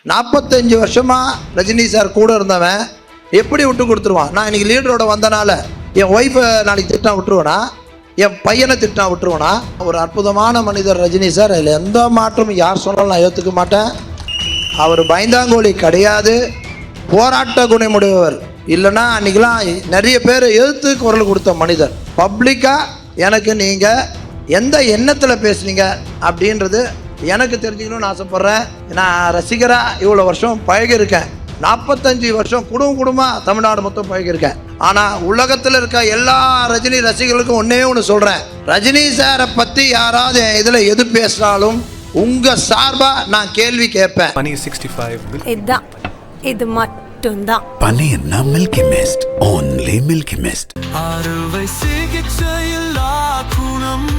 45 வருஷமாக ரஜினி சார் கூட இருந்தவன் எப்படி விட்டு கொடுத்துருவான்? நான் இன்றைக்கி லீடரோட வந்தனால என் ஒய்ஃபை நாளைக்கு திட்டினா விட்டுருவேனா? என் பையனை திட்டினா விட்டுருவேனா? ஒரு அற்புதமான மனிதர் ரஜினி சார். அதில் எந்த மாற்றமும் யார் சொன்னாலும் நான் ஏற்றுக்க மாட்டேன். அவர் பயந்தாங்கோலி கிடையாது, போராட்ட குணமுடையவர். இல்லைன்னா அன்றைக்கெலாம் நிறைய பேர் எதிர்த்து குரல் கொடுத்த மனிதர். பப்ளிக்காக எனக்கு நீங்கள் எந்த எண்ணத்தில் பேசுனீங்க அப்படின்றது எனக்கு தெரிஞ்சுக்கணும்னு ஆசைப்பட்றேன். நான் ரசிகராக இவ்வளோ வருஷம் பழகியிருக்கேன். 45 வருஷம் குடும்பமாக தமிழ்நாடு மொத்தம் பழகியிருக்கேன். ஆனால் உலகத்தில் இருக்க எல்லா ரஜினி ரசிகர்களுக்கும் ஒன்று சொல்கிறேன். ரஜினி சாரை பற்றி யாராவது இதில் எது பேசினாலும் உங்கள் சார்பாக நான் கேள்வி கேட்பேன். பனி 65 இதுதான், இது மட்டும்தான். பனியன்னா Milky Mist, only Milky Mist. அறுவை சிகிச்சையில் குணம்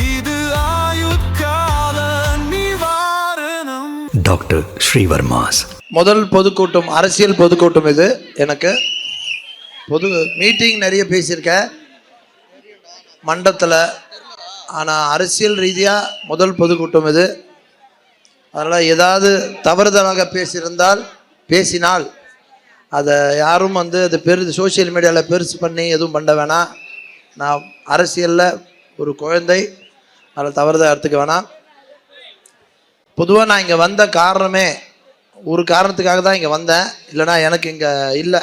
இது ஆயுட்கால நிவாரணம். டாக்டர் ஸ்ரீவர்மாஸ் முதல் பொதுக்கூட்டம், அரசியல் பொதுக்கூட்டம் இது. எனக்கு பொது மீட்டிங் நிறைய பேசியிருக்கேன் மண்டபத்தில். ஆனால் அரசியல் ரீதியாக முதல் பொதுக்கூட்டம் இது. அதனால் ஏதாவது தவறுதலாக பேசினால் அதை யாரும் அது சோஷியல் மீடியாவில் பெருசு பண்ணி எதுவும் பண்ண வேணாம். நான் அரசியலில் ஒரு குழந்தை, அதில் தவறுதல் எடுத்துக்க வேணாம். பொதுவாக நான் இங்கே வந்த காரணமே ஒரு காரணத்துக்காக தான் இங்கே வந்தேன். இல்லைனா எனக்கு இங்கே இல்லை,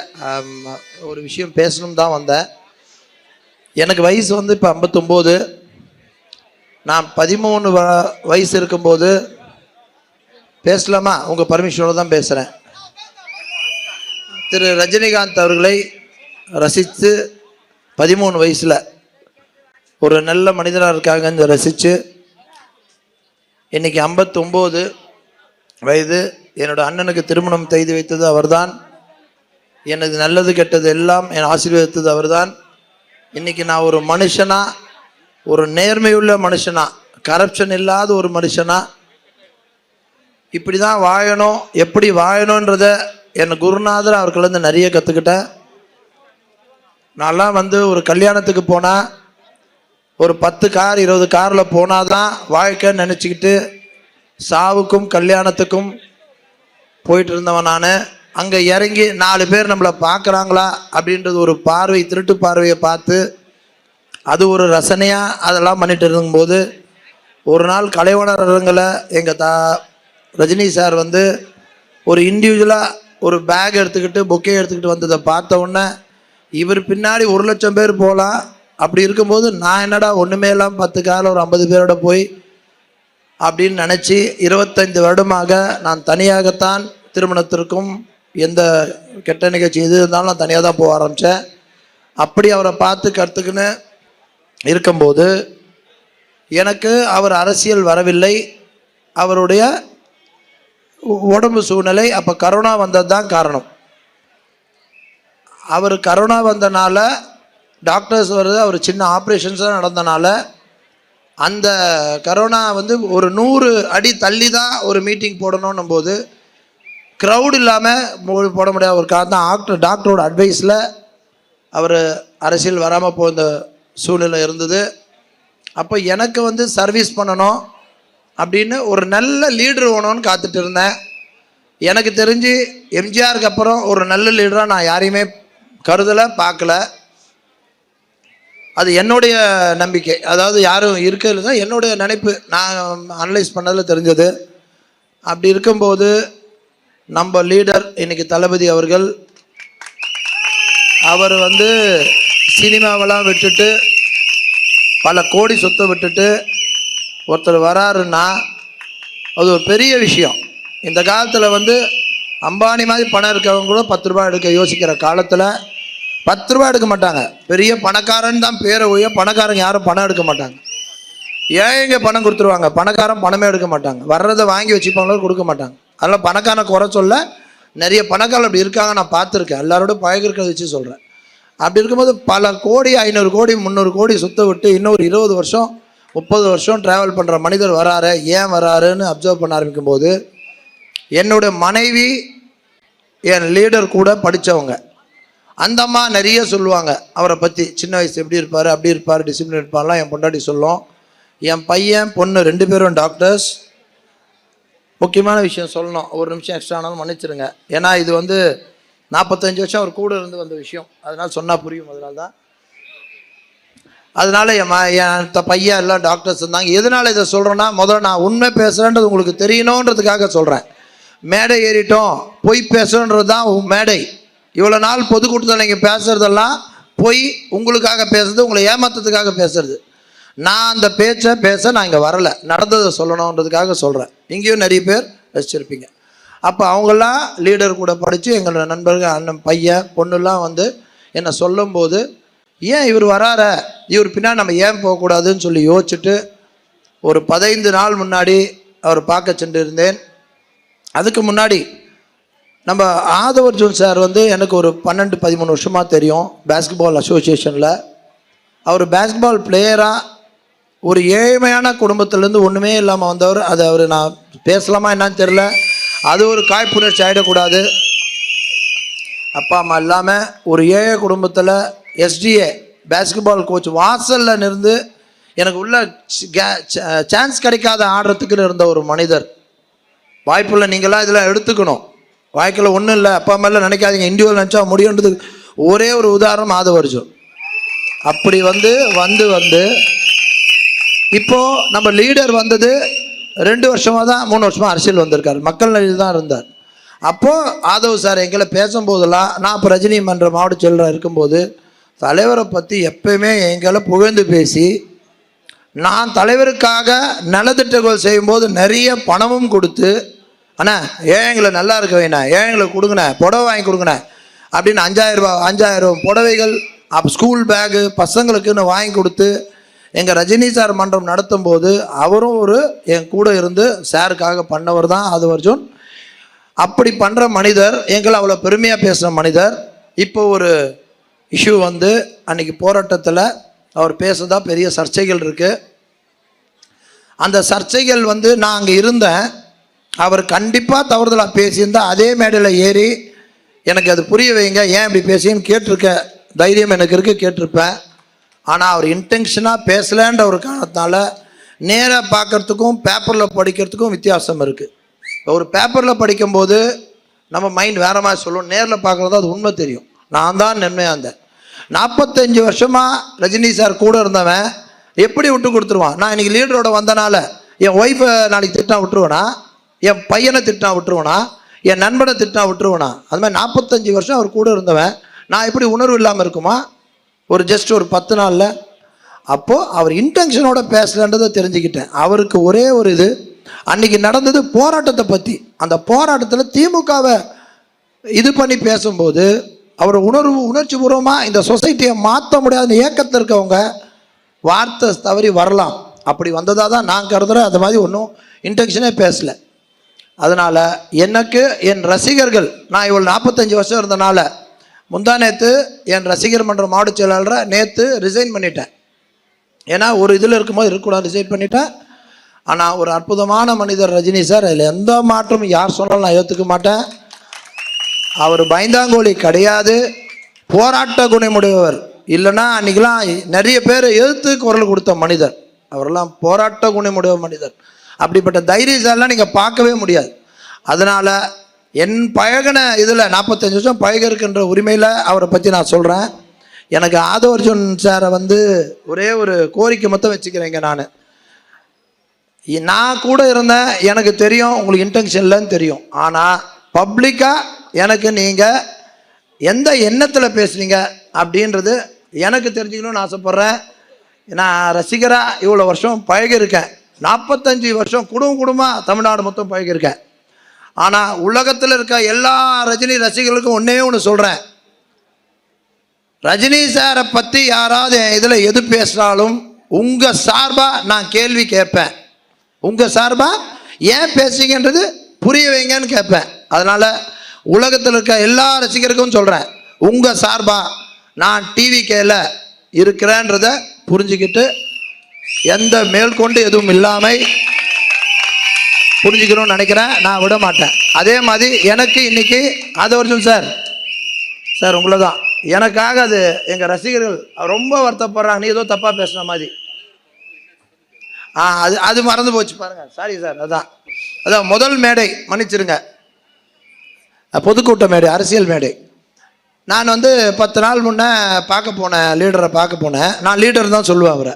ஒரு விஷயம் பேசணும் தான் வந்தேன். எனக்கு வயசு இப்போ 59. நான் 13 வயசு இருக்கும்போது பேசலாமா? உங்கள் பர்மிஷனோடு தான் பேசுகிறேன். திரு ரஜினிகாந்த் அவர்களை ரசித்து 13 வயசில் ஒரு நல்ல மனிதராக இருக்காங்கன்னு ரசித்து, இன்றைக்கி 59 வயது. என்னோடய அண்ணனுக்கு திருமணம் செய்து வைத்தது அவர்தான். எனக்கு நல்லது கெட்டது எல்லாம் என் ஆசீர்வதித்தது அவர்தான். இன்றைக்கி நான் ஒரு மனுஷனாக, ஒரு நேர்மையுள்ள மனுஷனாக, கரப்ஷன் இல்லாத ஒரு மனுஷனாக இப்படி தான் வாழணும், எப்படி வாழணுன்றத என் குருநாதர் அவர்கள்லேருந்து நிறைய கற்றுக்கிட்டேன். நான்லாம் ஒரு கல்யாணத்துக்கு போனால் ஒரு 10 கார் 20 காரில் போனால் தான் வாழ்க்கைன்னு நினச்சிக்கிட்டு சாவுக்கும் கல்யாணத்துக்கும் போயிட்டு இருந்தவன் நான். அங்கே இறங்கி 4 பேர் நம்மளை பார்க்குறாங்களா அப்படின்றது ஒரு பார்வை, திருட்டு பார்வையை பார்த்து அது ஒரு ரசனையாக அதெல்லாம் பண்ணிட்டு இருக்கும்போது, ஒரு நாள் கலைவாணர் அரங்கில் எங்கள் ரஜினி சார் ஒரு இண்டிவிஜுவலாக ஒரு பேக் எடுத்துக்கிட்டு பொக்கே எடுத்துக்கிட்டு வந்ததை பார்த்த உடனே, இவர் பின்னாடி 1 லட்சம் பேர் போகலாம். அப்படி இருக்கும்போது நான் என்னடா ஒன்றுமே இல்லாமல் 10 காரில் ஒரு 50 பேரோட போய் அப்படின்னு நினச்சி 25 வருடமாக நான் தனியாகத்தான் திருமணத்திற்கும் எந்த கெட்ட நிகழ்ச்சி எது இருந்தாலும் நான் தனியாக தான் போக ஆரம்பித்தேன். அப்படி அவரை பார்த்து கற்றுக்குன்னு இருக்கும்போது எனக்கு அவர் அரசியல் வரவில்லை. அவருடைய உடம்பு சூழ்நிலை, அப்போ கரோனா வந்தது தான் காரணம். அவர் கரோனா வந்தனால டாக்டர்ஸ் அவர் சின்ன ஆப்ரேஷன்ஸாக நடந்தனால அந்த கரோனா ஒரு 100 அடி தள்ளி தான் ஒரு மீட்டிங் போடணும் போது க்ரௌட் இல்லாமல் போட முடியாத ஒரு காரணம் தான் டாக்டரோட அட்வைஸில் அவர் அரசியல் வராமல் போன சூழ்நிலை இருந்தது. அப்போ எனக்கு சர்வீஸ் பண்ணணும் அப்படின்னு ஒரு நல்ல லீடர் வேணும்னு காத்துட்டு இருந்தேன். எனக்கு தெரிஞ்சு எம்ஜிஆருக்கு அப்புறம் ஒரு நல்ல லீடராக நான் யாரையுமே கருதலை, பார்க்கல. அது என்னுடைய நம்பிக்கை, அதாவது யாரும் இருக்கிறது தான் என்னுடைய நினைப்பு. நான் அனலைஸ் பண்ணதில் தெரிஞ்சது. அப்படி இருக்கும்போது நம்ம லீடர் இன்னைக்கு தளபதி அவர்கள், அவர் சினிமாவெல்லாம் விட்டுட்டு பல கோடி சொத்தை விட்டுட்டு ஒருத்தர் வராருன்னா அது ஒரு பெரிய விஷயம். இந்த காலத்தில் அம்பானி மாதிரி பணம் இருக்கவங்க கூட 10 ரூபா எடுக்க யோசிக்கிற காலத்தில் 10 ரூபா எடுக்க மாட்டாங்க. பெரிய பணக்காரன் தான் பேரை ஒழிய பணக்காரங்க யாரும் பணம் எடுக்க மாட்டாங்க. ஏங்க பணம் கொடுத்துருவாங்க, பணக்காரன் பணமே எடுக்க மாட்டாங்க. வர்றதை வாங்கி வச்சுப்பாங்களோ கொடுக்க மாட்டாங்க. அதனால் பணக்காரனை குறை சொல்ல, நிறைய பணக்காரர் அப்படி இருக்காங்க, நான் பார்த்துருக்கேன். எல்லாரோட பழகிறத வச்சு சொல்கிறேன். அப்படி இருக்கும்போது பல கோடி, 500 கோடி 300 கோடி சுத்த விட்டு இன்னொரு 20 வருஷம் 30 வருஷம் ட்ராவல் பண்ணுற மனிதர் வராரு. ஏன் வராருன்னு அப்சர்வ் பண்ண ஆரம்பிக்கும்போது, என்னுடைய மனைவி என் லீடர் கூட படித்தவங்க. அந்த அம்மா நிறைய சொல்லுவாங்க அவரை பற்றி. சின்ன வயசு எப்படி இருப்பார், அப்படி இருப்பார், டிசிப்ளின் இருப்பார்லாம் என் பொண்டாட்டி சொல்லும். என் பையன் பொண்ணு 2 பேரும் டாக்டர்ஸ். முக்கியமான விஷயம் சொல்லணும், ஒரு நிமிஷம் எக்ஸ்ட்ரா ஆனாலும் மன்னிச்சிருங்க. ஏன்னா இது வந்து 45 வருஷம் அவர் கூட இருந்து வந்த விஷயம், அதனால சொன்னால் புரியும். அதனால தான் அதனால என் பையன் எல்லாம் டாக்டர்ஸ் இருந்தாங்க. எதனால இதை சொல்கிறேன்னா, முதல்ல நான் உண்மை பேசுகிறேன்றது உங்களுக்கு தெரியணுன்றதுக்காக சொல்கிறேன். மேடை ஏறிட்டோம் பொய் பேசுகிறன்றது தான் மேடை. இவ்வளோ நாள் பொதுக்கூட்டத்தில் நீங்கள் பேசுகிறதெல்லாம் பொய், உங்களுக்காக பேசுறது, உங்களை ஏமாத்துறதுக்காக பேசுறது. நான் அந்த பேச்சை பேச நான் இங்கே வரலை, நடந்ததை சொல்லணுன்றதுக்காக சொல்கிறேன். இங்கேயும் நிறைய பேர் ரசிச்சிருப்பீங்க. அப்போ அவங்கெல்லாம் லீடர் கூட படித்து எங்களோட நண்பர்கள், அண்ணன், பையன், பொண்ணுலாம் வந்து என்னை சொல்லும்போது, ஏன் இவர் வரார, இவர் பின்னாடி நம்ம ஏன் போகக்கூடாதுன்னு சொல்லி யோசிச்சுட்டு ஒரு 15 நாள் முன்னாடி அவர் பார்க்க சென்று இருந்தேன். அதுக்கு முன்னாடி நம்ம ஆதவர்ஜுன் சார் வந்து எனக்கு ஒரு 12-13 வருஷமாக தெரியும், பேஸ்கெட்பால் அசோசியேஷனில். அவர் பேஸ்கெட்பால் பிளேயராக ஒரு ஏழ்மையான குடும்பத்திலேருந்து ஒன்றுமே இல்லாமல் வந்தவர். அது அவர் நான் பேசலாமா என்னன்னு தெரில, அது ஒரு காய்ப்புணர்ச்சி ஆகிடக்கூடாது. அப்பா அம்மா இல்லாமல் ஒரு ஏழை குடும்பத்தில் எஸ்டிஏ பேஸ்கெட்பால் கோச் வாசலில் இருந்து எனக்கு உள்ள சான்ஸ் கிடைக்காத ஆடுறதுக்குன்னு இருந்த ஒரு மனிதர். வாய்ப்பில்லை, நீங்களாம் இதெல்லாம் எடுத்துக்கணும். வாழ்க்கையில் ஒன்றும் இல்லை, அப்பா அம்மா எல்லாம் நினைக்காதீங்க, இண்டிவிஜுவல் நினச்சா முடியுன்றது ஒரே ஒரு உதாரணம் ஆதவர்ஜுன். அப்படி வந்து இப்போது நம்ம லீடர் வந்தது 2 வருஷமாக தான், 3 வருஷமாக அரசியல் வந்திருக்கார், மக்கள் நிலையில் தான் இருந்தார். அப்போது ஆதவ் சார் எங்களை பேசும்போதெல்லாம், நான் இப்போ ரஜினி மன்ற மாவட்ட செயலராக இருக்கும்போது தலைவரை பற்றி எப்பயுமே எங்களை புகழ்ந்து பேசி, நான் தலைவருக்காக நலத்திட்டங்கள் செய்யும்போது நிறைய பணமும் கொடுத்து, அண்ணா ஏழைங்களை நல்லா இருக்க வேணா, ஏழைங்களுக்கு கொடுங்கண்ணே, புடவை வாங்கி கொடுங்கண்ணே அப்படின்னு 5000 புடவைகள், ஸ்கூல் பேகு பசங்களுக்குன்னு வாங்கி கொடுத்து எங்கள் ரஜினி சார் மன்றம் நடத்தும் போது அவரும் ஒரு என் கூட இருந்து சாருக்காக பண்ணவர் தான் ஆதவர்ஜுன். அப்படி பண்ணுற மனிதர், எங்களை அவ்வளோ பெருமையாக பேசுகிற மனிதர். இப்போ ஒரு இஷ்யூ வந்து அன்றைக்கி போராட்டத்தில் அவர் பேசுகிறதா பெரிய சர்ச்சைகள் இருக்குது. அந்த சர்ச்சைகள் வந்து நான் அங்கே இருந்தேன், அவர் கண்டிப்பாக தவறுதலாக பேசியிருந்தால் அதே மேடையில் ஏறி எனக்கு அது புரிய வைங்க, ஏன் இப்படி பேசின்னு கேட்டிருக்க தைரியம் எனக்கு இருக்குது, கேட்டிருப்பேன். ஆனால் அவர் இன்டென்ஷனாக பேசலைன்ற ஒரு காரணத்தினால நேராக பார்க்குறதுக்கும் பேப்பரில் படிக்கிறதுக்கும் வித்தியாசம் இருக்குது. ஒரு பேப்பரில் படிக்கும்போது நம்ம மைண்ட் வேறு மாதிரி சொல்லுவோம், நேரில் பார்க்குறது அது உண்மை தெரியும். நான் தான் நன்மையாக இருந்தேன். 45 வருஷமாக ரஜினி சார் கூட இருந்தவன் எப்படி விட்டு கொடுத்துருவான்? நான் இன்றைக்கி லீடரோட வந்தனால என் ஒய்ஃபை நாளைக்கு திட்டினா விட்டுருவேனா, என் பையனை திட்டினா விட்டுருவேனா, என் நண்பனை திட்டினா விட்டுருவேனா? அது மாதிரி 45 வருஷம் அவர் கூட இருந்தவன் நான் எப்படி உணர்வு இல்லாமல் இருக்குமா ஒரு ஜஸ்ட் ஒரு 10 நாளில்? அப்போது அவர் இன்டென்ஷனோட பேசலன்றதை தெரிஞ்சுக்கிட்டேன். அவருக்கு ஒரே ஒரு இது, அன்றைக்கி நடந்தது போராட்டத்தை பற்றி. அந்த போராட்டத்தில் திமுகவை இது பண்ணி பேசும்போது அவர் உணர்ச்சி பூர்வமாக இந்த சொசைட்டியை மாற்ற முடியாத இயக்கத்தில் இருக்கவங்க வார்த்தை தவறி வரலாம். அப்படி வந்ததாக தான் நான் கருதுகிறேன். அது மாதிரி ஒன்றும் இன்டென்ஷனே பேசலை. அதனால் எனக்கு என் ரசிகர்கள், நான் இவ்வளோ 45 வருஷம் இருந்தனால முந்தா நேற்று என் ரசிகர் மன்ற மாவட்ட செயலாளரை நேற்று ரிசைன் பண்ணிட்டேன். ஏன்னா ஒரு இதில் இருக்கும்போது இருக்கக்கூடாது, ரிசைன் பண்ணிட்டேன். ஆனால் ஒரு அற்புதமான மனிதர் ரஜினி சார், அதில் எந்த மாற்றமும் யார் சொன்னாலும் நான் ஏற்றுக்க மாட்டேன். அவர் பயந்தாங்கோலி கிடையாது, போராட்ட குணமுடையவர். இல்லைன்னா அன்றைக்கெலாம் நிறைய பேர் எதிர்த்து குரல் கொடுத்த மனிதர். அவரெல்லாம் போராட்ட குணமுடைய மனிதர். அப்படிப்பட்ட தைரியசாலாம் நீங்கள் பார்க்கவே முடியாது. அதனால் என் பழகின இதில் 45 வருஷம் பழகிருக்கின்ற உரிமையில் அவரை பற்றி நான் சொல்கிறேன். எனக்கு ஆதவர்ஜுன் சாரை வந்து ஒரே ஒரு கோரிக்கை மட்டும் வச்சுக்கிறேங்க. நான் கூட இருந்தேன், எனக்கு தெரியும் உங்களுக்கு இன்டென்ஷன் இல்லைன்னு தெரியும். ஆனால் பப்ளிக்காக எனக்கு நீங்கள் எந்த எண்ணத்தில் பேசுனீங்க அப்படின்றது எனக்கு தெரிஞ்சுக்கணும்னு ஆசைப்பட்றேன். நான் ரசிகராக இவ்வளோ வருஷம் பழகிருக்கேன், 45 வருஷம் குடும்பமாக தமிழ்நாடு மொத்தம் பழகிருக்கேன். ஆனால் உலகத்தில் இருக்க எல்லா ரஜினி ரசிகர்களுக்கும் ஒன்றே ஒன்று சொல்கிறேன், ரஜினி சாரை பற்றி யாராவது இதில் எது பேசினாலும் உங்கள் சார்பாக நான் கேள்வி கேட்பேன். உங்கள் சார்பாக ஏன் பேசுங்கன்றது புரிய வைங்கன்னு கேட்பேன். அதனால் உலகத்தில் இருக்க எல்லா ரசிகருக்கும் சொல்கிறேன், உங்கள் சார்பாக நான் டிவிகேல இருக்கிறேன்றதை புரிஞ்சுக்கிட்டு எந்த மேற்கொண்டு எதுவும் இல்லாமல் புரிஞ்சுக்கணும்னு நினைக்கிறேன். நான் விட மாட்டேன். அதே மாதிரி எனக்கு இன்றைக்கி ஆதவர்ஜுன் சார் உங்களை தான் எனக்காக அது எங்கள் ரசிகர்கள் ரொம்ப வருத்தப்படுறாங்க, நீ ஏதோ தப்பாக பேசுன மாதிரி. அது மறந்து போச்சு பாருங்கள், சாரி சார். அதான் அதான் முதல் மேடை, மன்னிச்சிருங்க, பொதுக்கூட்ட மேடை, அரசியல் மேடை. நான் 10 நாள் முன்னே பார்க்க போனேன், லீடரை பார்க்க போனேன். நான் லீடர் தான் சொல்லுவேன் அவரை.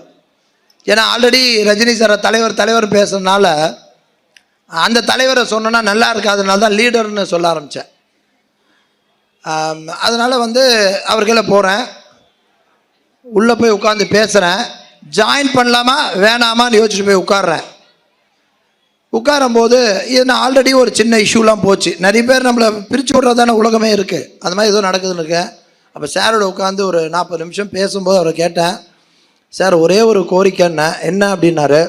ஏன்னா ஆல்ரெடி ரஜினி சாரை தலைவர் பேசுறதுனால அந்த தலைவரை சொன்னோன்னா நல்லா இருக்காதனால தான் லீடர்னு சொல்ல ஆரம்பித்தேன். அதனால் அவர்களை போகிறேன், உள்ளே போய் உட்காந்து பேசுகிறேன். ஜாயின் பண்ணலாமா வேணாமான்னு யோசிச்சுட்டு போய் உட்காடுறேன். உட்காரும்போது இது ஆல்ரெடி ஒரு சின்ன இஷ்யூலாம் போச்சு. நிறைய பேர் நம்மளை பிரித்து விட்றதான உலகமே இருக்குது. அது மாதிரி ஏதோ நடக்குதுன்னு இருக்கேன். அப்போ சாரோட உட்காந்து ஒரு 40 நிமிஷம் பேசும்போது அவரை கேட்டேன், சார் ஒரே ஒரு கோரிக்கை என்ன அப்படின்னாரு.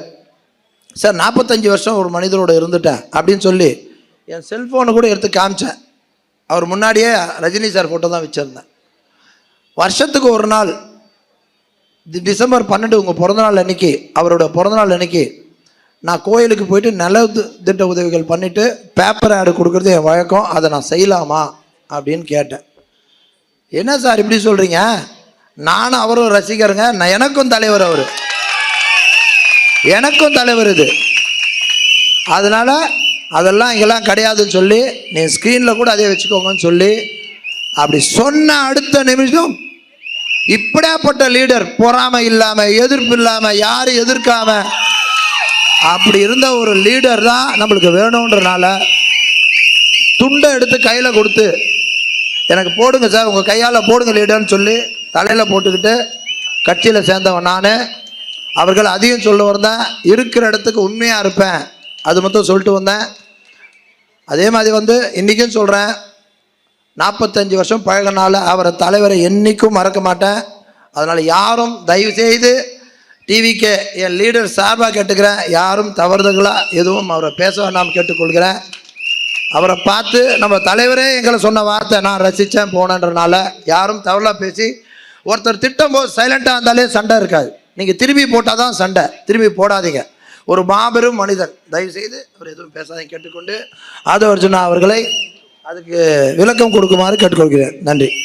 சார் 45 வருஷம் ஒரு மனிதரோடு இருந்துட்டேன் அப்படின்னு சொல்லி என் செல்ஃபோனை கூட எடுத்து காமிச்சேன். அவர் முன்னாடியே ரஜினி சார் ஃபோட்டோ தான் வச்சுருந்தேன். வருஷத்துக்கு ஒரு நாள் டிசம்பர் 12 உங்கள் பிறந்தநாள் அன்னைக்கு, அவரோட பிறந்தநாள் அன்னைக்கு நான் கோயிலுக்கு போயிட்டு நல திட்ட உதவிகள் பண்ணிவிட்டு பேப்பர் ஆடு கொடுக்குறது என் வழக்கம். அதை நான் செய்யலாமா அப்படின்னு கேட்டேன். என்ன சார் இப்படி சொல்கிறீங்க? நானும் அவரும் ரசிகருங்க, நான் எனக்கும் தலைவர், அவர் எனக்கும் தலைவர். இது அதனால் அதெல்லாம் இங்கெல்லாம் கிடையாதுன்னு சொல்லி நீ ஸ்க்ரீனில் கூட அதே வச்சுக்கோங்கன்னு சொல்லி அப்படி சொன்ன அடுத்த நிமிஷம் இப்படியாப்பட்ட லீடர், பொறாமை இல்லாமல், எதிர்ப்பு இல்லாமல், யாரும் எதிர்க்காம அப்படி இருந்த ஒரு லீடர் தான் நம்மளுக்கு வேணுன்றனால துண்டை எடுத்து கையில் கொடுத்து எனக்கு போடுங்க சார், உங்கள் கையால் போடுங்க லீடர்னு சொல்லி தலையில் போட்டுக்கிட்டு கட்சியில் சேர்ந்தவன் நான். அவர்கள் அதையும் சொல்ல வந்தேன், இருக்கிற இடத்துக்கு உண்மையாக இருப்பேன், அது மட்டும் சொல்லிட்டு வந்தேன். அதே மாதிரி இன்றைக்கும் சொல்கிறேன், 45 வருஷம் பழகினால அவரை தலைவரை என்றைக்கும் மறக்க மாட்டேன். அதனால் யாரும் தயவுசெய்து டிவிக்கு என் லீடர் சார்பாக கேட்டுக்கிறேன், யாரும் தவறுதலாக எதுவும் அவரை பேச வேண்டாம் கேட்டுக்கொள்கிறேன். அவரை பார்த்து நம்ம தலைவரே எங்களை சொன்ன வார்த்தை நான் ரசித்தேன் போனன்றனால யாரும் தவறாக பேசி ஒருத்தர் திட்டம் போது சைலண்ட்டாக இருந்தாலே சண்டை இருக்காது. நீங்கள் திரும்பி போட்டால் தான் சண்டை, திரும்பி போடாதீங்க. ஒரு மாபெரும் மனிதன், தயவுசெய்து அவர் எதுவும் பேசாதீங்க கேட்டுக்கொண்டு ஆதவ அர்ஜுனா அவர்களை அதுக்கு விளக்கம் கொடுக்குமாறு கேட்டுக்கொள்கிறேன். நன்றி.